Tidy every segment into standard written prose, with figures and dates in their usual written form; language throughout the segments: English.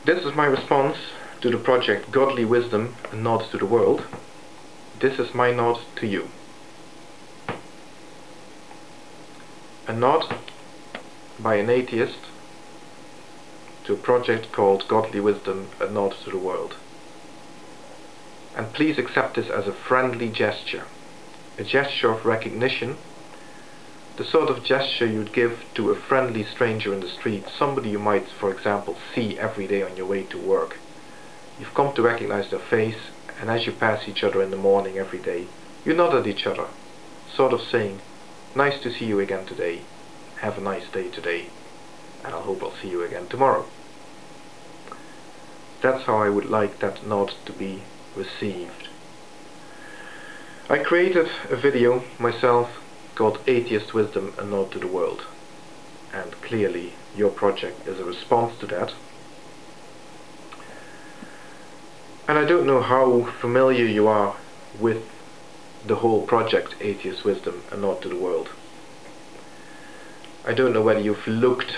This is my response to the project Godly Wisdom, a Nod to the World. This is my nod to you. A nod by an atheist to a project called Godly Wisdom, a Nod to the World. And please accept this as a friendly gesture, a gesture of recognition, the sort of gesture you'd give to a friendly stranger in the street, somebody you might, for example, see every day on your way to work. You've come to recognize their face, and as you pass each other in the morning every day, you nod at each other, sort of saying, "Nice to see you again today, have a nice day today, and I hope I'll see you again tomorrow." That's how I would like that nod to be received. I created a video myself called Atheist Wisdom, a Nod to the World, and clearly your project is a response to that. And I don't know how familiar you are with the whole project Atheist Wisdom, a Nod to the World. I don't know whether you've looked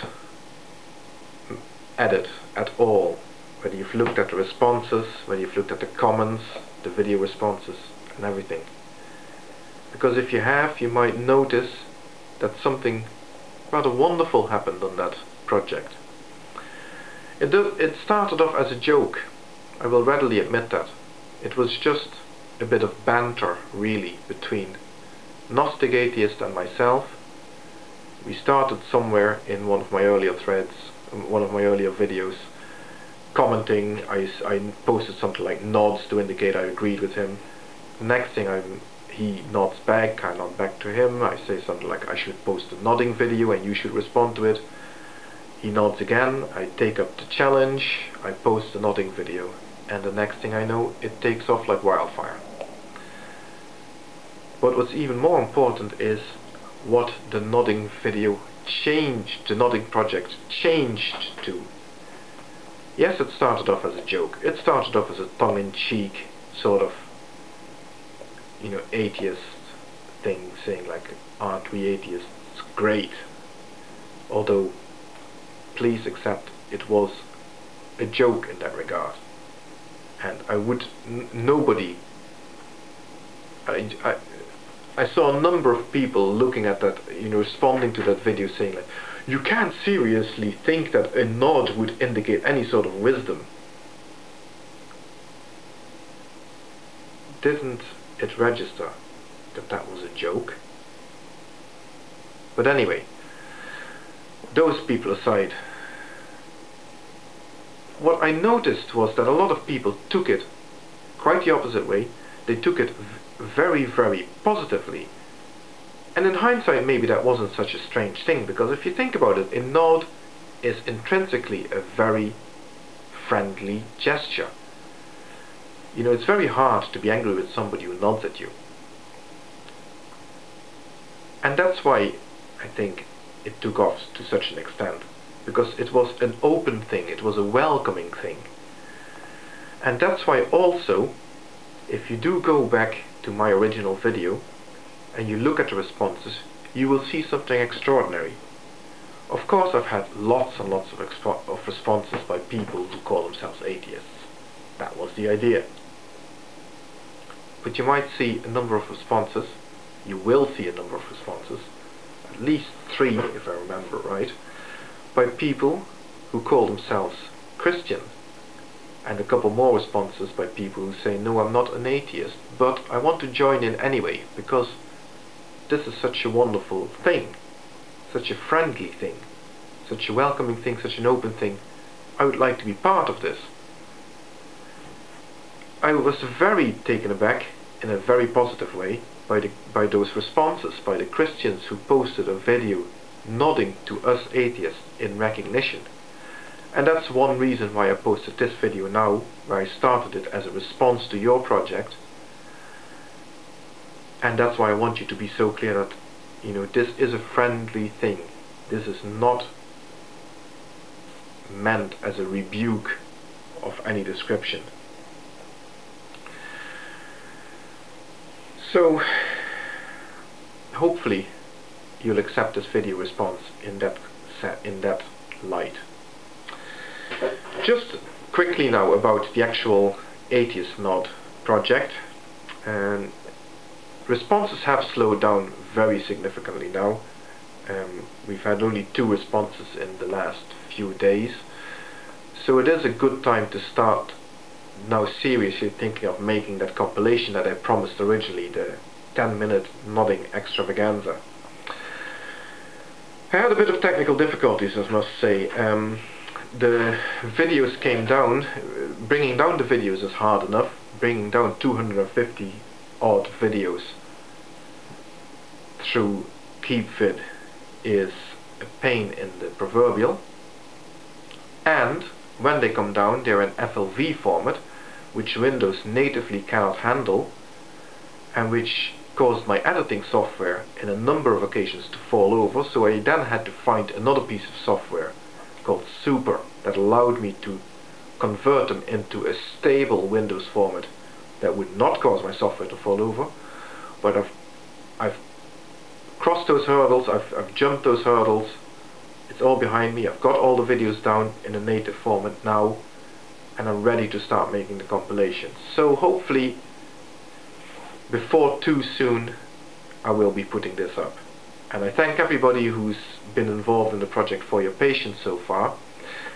at it at all, whether you've looked at the responses, whether you've looked at the comments, the video responses and everything. Because if you have, you might notice that something rather wonderful happened on that project. It started off as a joke, I will readily admit that. It was just a bit of banter, really, between Gnostic Atheist and myself. We started somewhere in one of my earlier threads, one of my earlier videos, commenting. I posted something like nods to indicate I agreed with him. The next thing he nods back, I nod back to him, I say something like I should post a nodding video and you should respond to it. He nods again, I take up the challenge, I post a nodding video, and the next thing I know it takes off like wildfire. But what's even more important is what the nodding video changed, the nodding project changed to. Yes, it started off as a joke, it started off as a tongue-in-cheek sort of atheist thing, saying like, aren't we atheists great? Although, please accept, it was a joke in that regard. And I would, nobody, I saw a number of people looking at that, responding to that video saying like, you can't seriously think that a nod would indicate any sort of wisdom. Didn't it register that that was a joke? But anyway, those people aside, what I noticed was that a lot of people took it quite the opposite way. They took it very, very positively. And in hindsight, maybe that wasn't such a strange thing, because if you think about it, a nod is intrinsically a very friendly gesture. It's very hard to be angry with somebody who nods at you. And that's why I think it took off to such an extent. Because it was an open thing, it was a welcoming thing. And that's why also, if you do go back to my original video, and you look at the responses, you will see something extraordinary. Of course, I've had lots and lots of responses by people who call themselves atheists. That was the idea. But you might see a number of responses, you will see a number of responses, at least 3 if I remember right, by people who call themselves Christian, and a couple more responses by people who say, no, I'm not an atheist, but I want to join in anyway, because this is such a wonderful thing, such a friendly thing, such a welcoming thing, such an open thing. I would like to be part of this. I was very taken aback in a very positive way by those responses, by the Christians who posted a video nodding to us atheists in recognition. And that's one reason why I posted this video now, where I started it as a response to your project. And that's why I want you to be so clear that, this is a friendly thing. This is not meant as a rebuke of any description. So, hopefully, you'll accept this video response in that light. Just quickly now about the actual atheist nod project. And responses have slowed down very significantly now. We've had only 2 responses in the last few days, so it is a good time to start now seriously thinking of making that compilation that I promised originally, the 10-minute nodding extravaganza. I had a bit of technical difficulties, I must say. The videos came down. Bringing down the videos is hard enough. Bringing down 250 odd videos through KeepVid is a pain in the proverbial. And when they come down, they're in FLV format, which Windows natively cannot handle, and which caused my editing software in a number of occasions to fall over. So I then had to find another piece of software called Super that allowed me to convert them into a stable Windows format that would not cause my software to fall over. But I've crossed those hurdles, I've jumped those hurdles. It's all behind me. I've got all the videos down in a native format now, and I'm ready to start making the compilation. So hopefully before too soon I will be putting this up. And I thank everybody who's been involved in the project for your patience so far.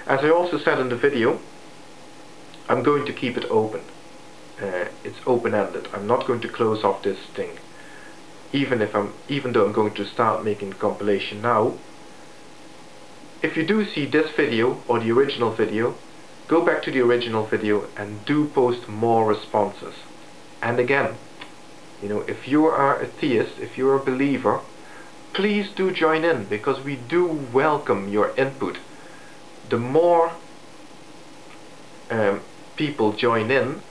As I also said in the video, I'm going to keep it open. It's open-ended. I'm not going to close off this thing. Even though I'm going to start making the compilation now. If you do see this video or the original video, go back to the original video and do post more responses. And again, you know, if you are a theist, if you're a believer, please do join in, because we do welcome your input. The more people join in,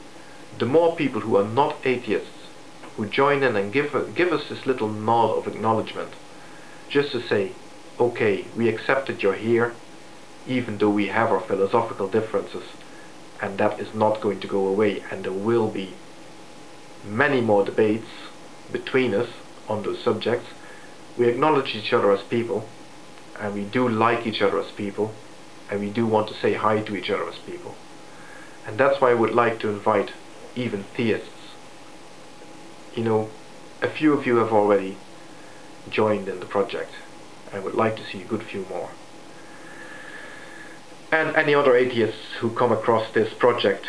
the more people who are not atheists who join in and give us this little nod of acknowledgement, just to say, okay, we accept that you're here, even though we have our philosophical differences, and that is not going to go away, and there will be many more debates between us on those subjects. We acknowledge each other as people, and we do like each other as people, and we do want to say hi to each other as people. And that's why I would like to invite even theists. You know, a few of you have already joined in the project. I would like to see a good few more. And any other atheists who come across this project,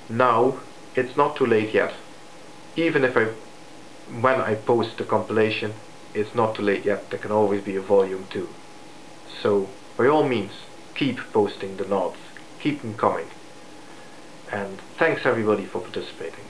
now it's not too late yet. Even if when I post the compilation, it's not too late yet. There can always be a volume 2. So by all means, keep posting the nods, keep them coming. And thanks everybody for participating.